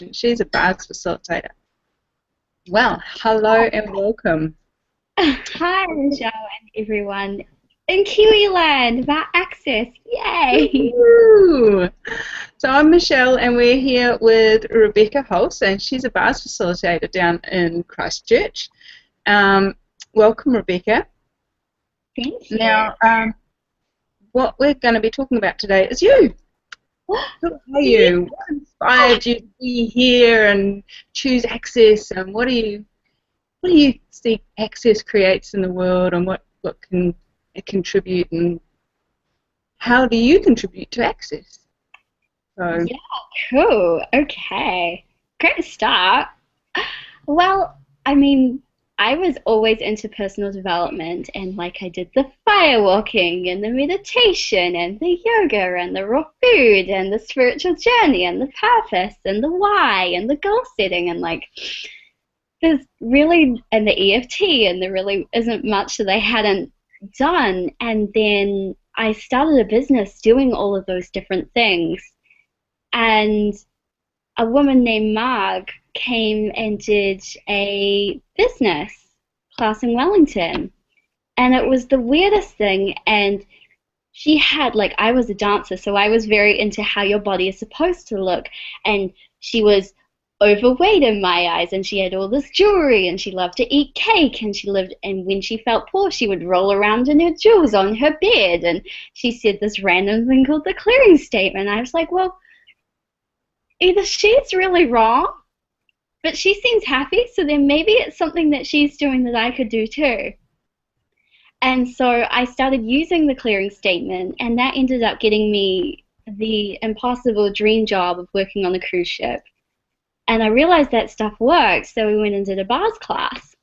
and she's a bars facilitator. Well, hello and welcome. Hi, Michelle and everyone in Kiwiland about access. Yay! Woo! So I'm Michelle, and we're here with Rebecca Hulse, and she's a bars facilitator down in Christchurch. Welcome, Rebecca. Thank you. Now, what we're going to be talking about today is you. Who are you? What inspired you to be here and choose access, and what do you think access creates in the world, and what can it contribute, and how do you contribute to access? So, Yeah, cool. Okay. Great start. Well, I mean, I was always into personal development and like I did the firewalking and the meditation and the yoga and the raw food and the spiritual journey and the purpose and the why and the goal setting and like there's really and the EFT and there really isn't much that I hadn't done. And then I started a business doing all of those different things. And a woman named Marg came and did a business class in Wellington. And it was the weirdest thing. And she had, like, I was a dancer, so I was very into how your body is supposed to look. And she was overweight in my eyes, and she had all this jewelry, and she loved to eat cake, and and when she felt poor, she would roll around in her jewels on her bed. And she said this random thing called the clearing statement. I was like, well, either she's really wrong, but she seems happy, so then maybe it's something that she's doing that I could do too. And so I started using the clearing statement, and that ended up getting me the impossible dream job of working on a cruise ship. And I realized that stuff worked, so we went and did a bars class.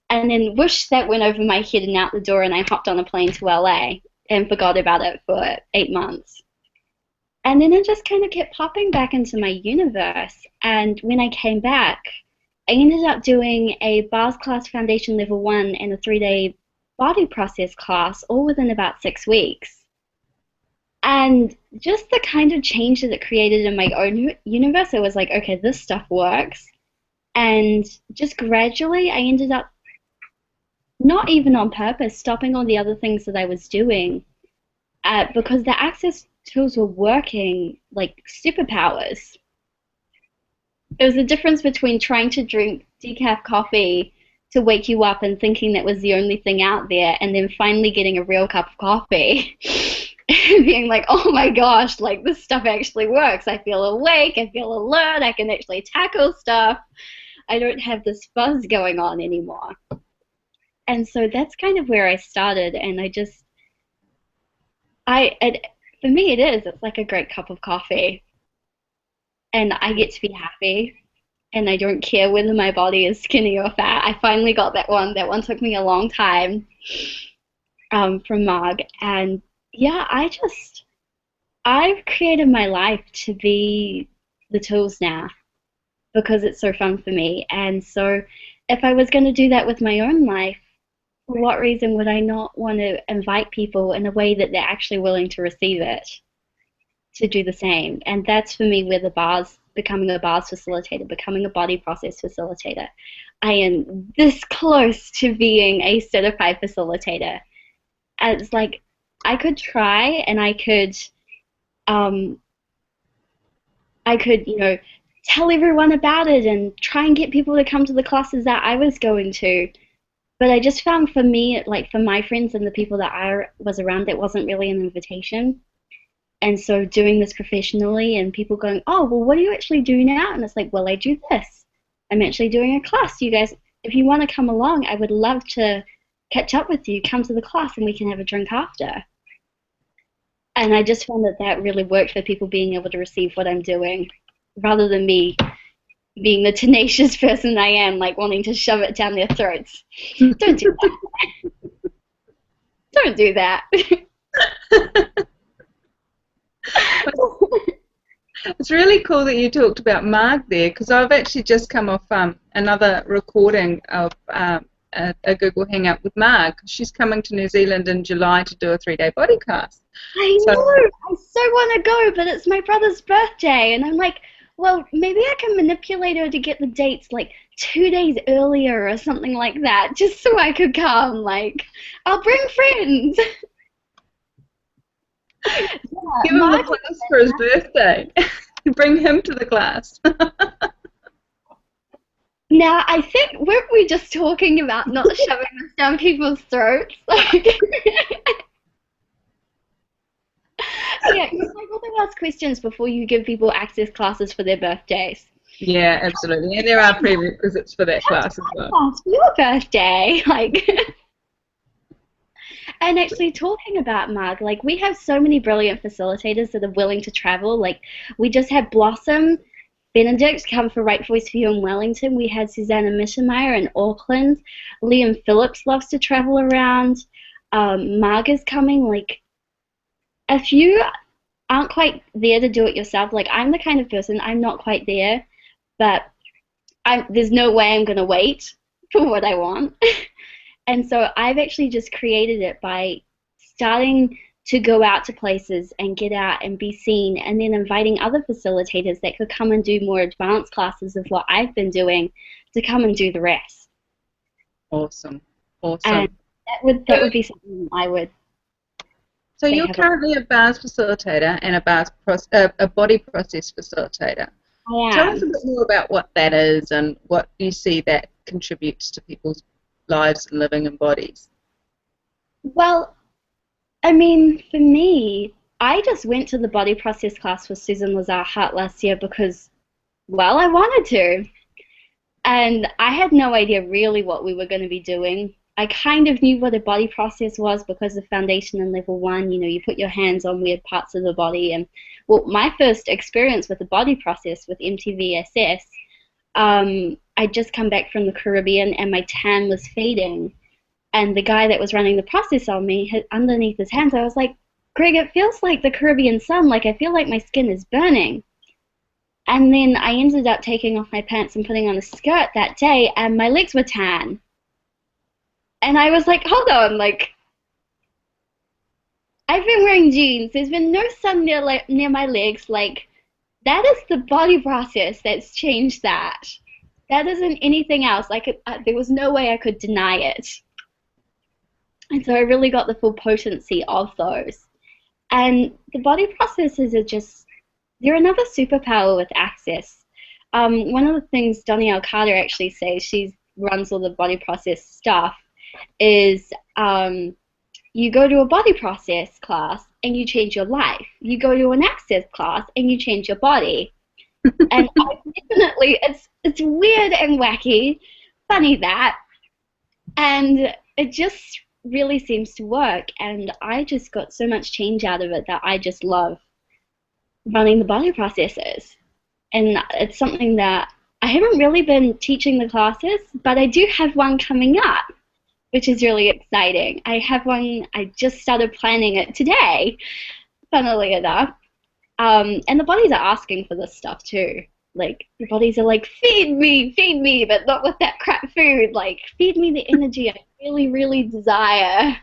And then whoosh, that went over my head and out the door, and I hopped on a plane to LA and forgot about it for 8 months. And then it just kind of kept popping back into my universe. And when I came back, I ended up doing a bars class foundation level 1 and a 3-day body process class all within about 6 weeks. And just the kind of change that it created in my own universe, I was like, okay, this stuff works. And just gradually, I ended up, not even on purpose, stopping all the other things that I was doing because the access tools were working like superpowers. There was a difference between trying to drink decaf coffee to wake you up and thinking that was the only thing out there, and then finally getting a real cup of coffee and being like, oh my gosh, like this stuff actually works. I feel awake, I feel alert, I can actually tackle stuff. I don't have this fuzz going on anymore. And so that's kind of where I started, and for me it is. It's like a great cup of coffee. And I get to be happy. And I don't care whether my body is skinny or fat. I finally got that one. That one took me a long time from Marg. And yeah, I've created my life to be the tools now because it's so fun for me. And so if I was going to do that with my own life, for what reason would I not want to invite people in a way that they're actually willing to receive it, to do the same? And that's for me where becoming a bars facilitator, becoming a body process facilitator. I am this close to being a certified facilitator. And it's like I could try and I could, tell everyone about it and try and get people to come to the classes that I was going to. But I just found for me, like for my friends and the people that I was around, it wasn't really an invitation. And so doing this professionally and people going, oh, well, what do you actually do now? And it's like, well, I do this. I'm actually doing a class. You guys, if you want to come along, I would love to catch up with you, come to the class, and we can have a drink after. And I just found that really worked for people being able to receive what I'm doing rather than me being the tenacious person I am, like wanting to shove it down their throats. Don't do that. Don't do that. it's really cool that you talked about Marg there, because I've actually just come off another recording of a Google Hangout with Marg. She's coming to New Zealand in July to do a 3-day body class. I know. I so want to go, but it's my brother's birthday, and I'm like, well, maybe I can manipulate her to get the dates like 2 days earlier or something like that, just so I could come. Like, I'll bring friends. Yeah, Give him the Mark. class for his birthday. Bring him to the class. Now, I think, weren't we just talking about not shoving this down people's throats? Like, yeah, you're like, what the last questions before you give people access classes for their birthdays? Yeah, absolutely. And there are prerequisites for that class as well. Class for your birthday, like. And actually, talking about Marg, like we have so many brilliant facilitators that are willing to travel. Like we just had Blossom Benedict come for Right Voice for You in Wellington. We had Susanna Mittermeier in Auckland. Liam Phillips loves to travel around. Marg is coming. Like if you aren't quite there to do it yourself, like I'm the kind of person, I'm not quite there, but there's no way I'm gonna wait for what I want. And so I've actually just created it by starting to go out to places and get out and be seen, and then inviting other facilitators that could come and do more advanced classes of what I've been doing to come and do the rest. Awesome. And Awesome. that would be something I would So say you're have currently a bars facilitator and a body process facilitator. I Tell us a am. bit more about what that is and what you see that contributes to people's lives and living in bodies. Well, I mean, for me, I just went to the body process class with Susan Lazar-Hart last year because, well, I wanted to. And I had no idea really what we were going to be doing. I kind of knew what a body process was because of foundation and level one. You know, you put your hands on weird parts of the body. And, well, my first experience with the body process with MTVSS, I'd just come back from the Caribbean and my tan was fading. And the guy that was running the process on me, underneath his hands, I was like, Greg, it feels like the Caribbean sun. Like, I feel like my skin is burning. And then I ended up taking off my pants and putting on a skirt that day, and my legs were tan. And I was like, hold on, like, I've been wearing jeans. There's been no sun near my legs. Like, that is the body process that's changed that. That isn't anything else. There was no way I could deny it. And so I really got the full potency of those. And the body processes are just, they're another superpower with access. One of the things Danielle Carter actually says, she runs all the body process stuff, is you go to a body process class and you change your life. You go to an access class and you change your body. And I definitely, it's weird and wacky, funny that, and it just really seems to work. And I just got so much change out of it that I just love running the body processes. And it's something that I haven't really been teaching the classes, but I do have one coming up, which is really exciting. I have one, I just started planning it today, funnily enough. And the bodies are asking for this stuff too. Like, the bodies are like, feed me, but not with that crap food. Like, feed me the energy I really, really desire.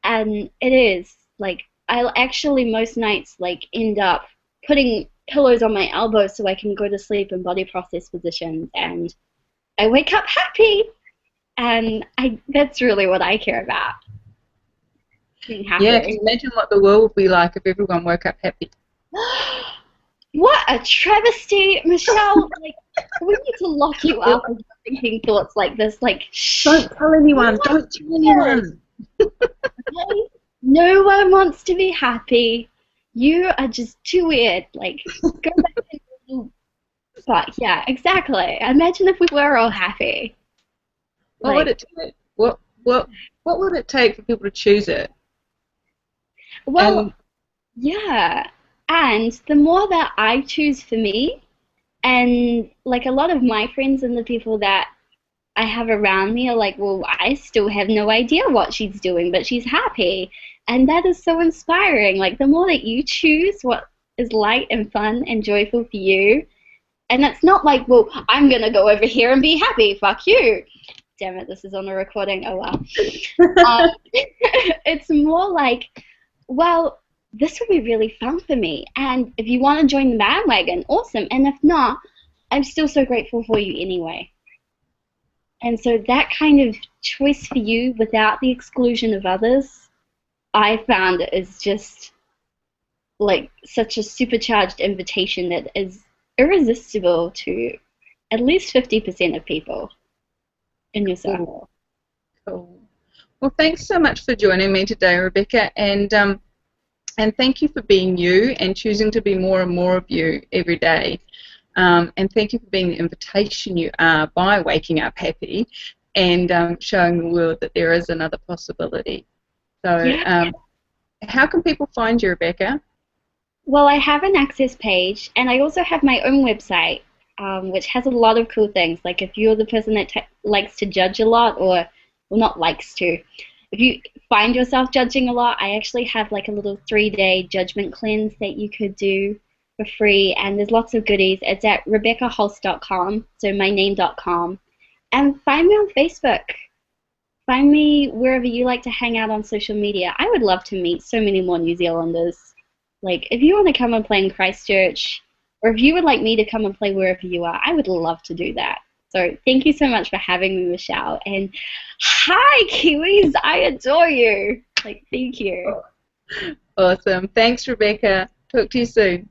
And it is. Like, I'll actually most nights, like, end up putting pillows on my elbows so I can go to sleep in body process positions. And I wake up happy. And that's really what I care about. Being happy. Yeah, can you imagine what the world would be like if everyone woke up happy? What a travesty, Michelle. Like, we need to lock you up with thinking thoughts like this. Like, shh. Don't tell anyone. Don't tell anyone. Okay? No one wants to be happy. You are just too weird. Like, go back and but yeah, exactly. Imagine if we were all happy. What would it take? What would it take for people to choose it? Well, And yeah. And the more that I choose for me, and like a lot of my friends and the people that I have around me are like, well, I still have no idea what she's doing, but she's happy. And that is so inspiring. Like, the more that you choose what is light and fun and joyful for you, and it's not like, well, I'm going to go over here and be happy. Fuck you. Damn it, this is on a recording. Oh, well. It's more like, well, this would be really fun for me. And if you want to join the bandwagon, awesome. And if not, I'm still so grateful for you anyway. And so that kind of choice for you without the exclusion of others, I found is just like such a supercharged invitation that is irresistible to at least 50% of people in your circle. Cool. Cool. Well, thanks so much for joining me today, Rebecca, and thank you for being you and choosing to be more and more of you every day. And thank you for being the invitation you are by waking up happy and showing the world that there is another possibility. So Yeah. how can people find you, Rebecca? Well, I have an access page, and I also have my own website, which has a lot of cool things. Like if you're the person that likes to judge a lot, or well, not likes to, if you find yourself judging a lot, I actually have like a little 3-day judgment cleanse that you could do for free, and there's lots of goodies. It's at RebeccaHulse.com, so my name.com, and find me on Facebook. Find me wherever you like to hang out on social media. I would love to meet so many more New Zealanders. Like, if you want to come and play in Christchurch, or if you would like me to come and play wherever you are, I would love to do that. So thank you so much for having me, Michelle. And hi, Kiwis! I adore you. Like, thank you. Awesome. Thanks, Rebecca. Talk to you soon.